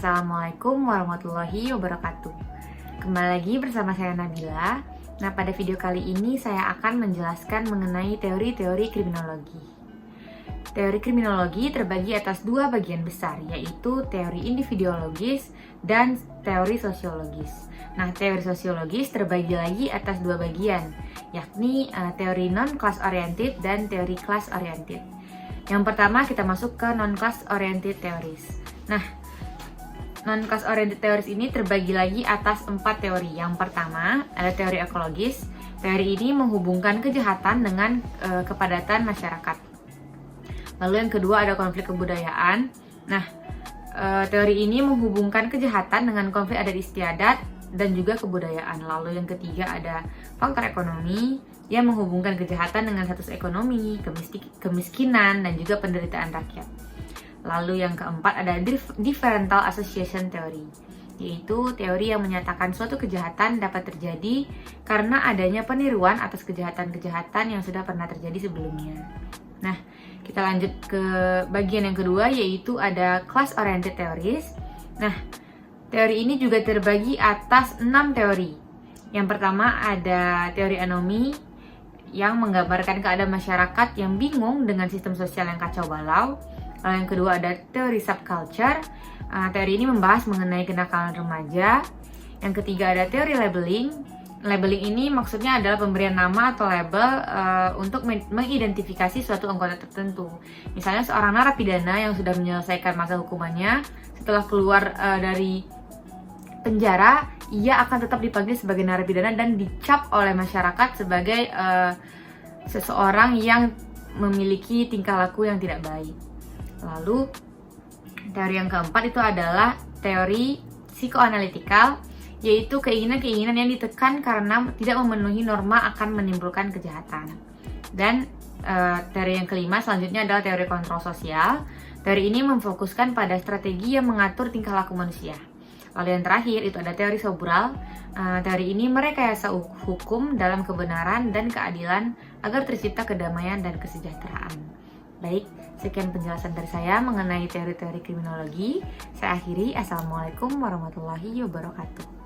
Assalamualaikum warahmatullahi wabarakatuh. Kembali lagi bersama saya Nabila. Nah, pada video kali ini saya akan menjelaskan mengenai teori-teori kriminologi. Teori kriminologi terbagi atas dua bagian besar, yaitu teori individuologis dan teori sosiologis. Nah, teori sosiologis terbagi lagi atas dua bagian, yakni teori non-class oriented dan teori class oriented. Yang pertama kita masuk ke non-class oriented theories. Nah, non-class oriented theories ini terbagi lagi atas 4 teori. Yang pertama ada teori ekologis. Teori ini menghubungkan kejahatan dengan kepadatan masyarakat. Lalu yang kedua ada konflik kebudayaan. Nah, teori ini menghubungkan kejahatan dengan konflik adat istiadat dan juga kebudayaan. Lalu yang ketiga ada faktor ekonomi yang menghubungkan kejahatan dengan status ekonomi, kemiskinan, dan juga penderitaan rakyat. Lalu yang keempat ada differential association theory, yaitu teori yang menyatakan suatu kejahatan dapat terjadi karena adanya peniruan atas kejahatan-kejahatan yang sudah pernah terjadi sebelumnya. Nah, kita lanjut ke bagian yang kedua, yaitu ada class oriented theories. Nah, teori ini juga terbagi atas 6 teori. Yang pertama ada teori anomi yang menggambarkan keadaan masyarakat yang bingung dengan sistem sosial yang kacau balau. Lalu yang kedua ada teori subculture. Teori ini membahas mengenai kenakalan remaja. Yang ketiga ada teori labeling. Labeling ini maksudnya adalah pemberian nama atau label untuk mengidentifikasi suatu anggota tertentu. Misalnya seorang narapidana yang sudah menyelesaikan masa hukumannya, setelah keluar dari penjara, ia akan tetap dipanggil sebagai narapidana dan dicap oleh masyarakat sebagai seseorang yang memiliki tingkah laku yang tidak baik. Lalu teori yang keempat itu adalah teori psikoanalitikal, yaitu keinginan-keinginan yang ditekan karena tidak memenuhi norma akan menimbulkan kejahatan. Dan teori yang kelima selanjutnya adalah teori kontrol sosial. Teori ini memfokuskan pada strategi yang mengatur tingkah laku manusia. Lalu yang terakhir itu ada teori sobral. Teori ini merekayasa hukum dalam kebenaran dan keadilan agar tercipta kedamaian dan kesejahteraan. Baik, sekian penjelasan dari saya mengenai teori-teori kriminologi. Saya akhiri. Assalamualaikum warahmatullahi wabarakatuh.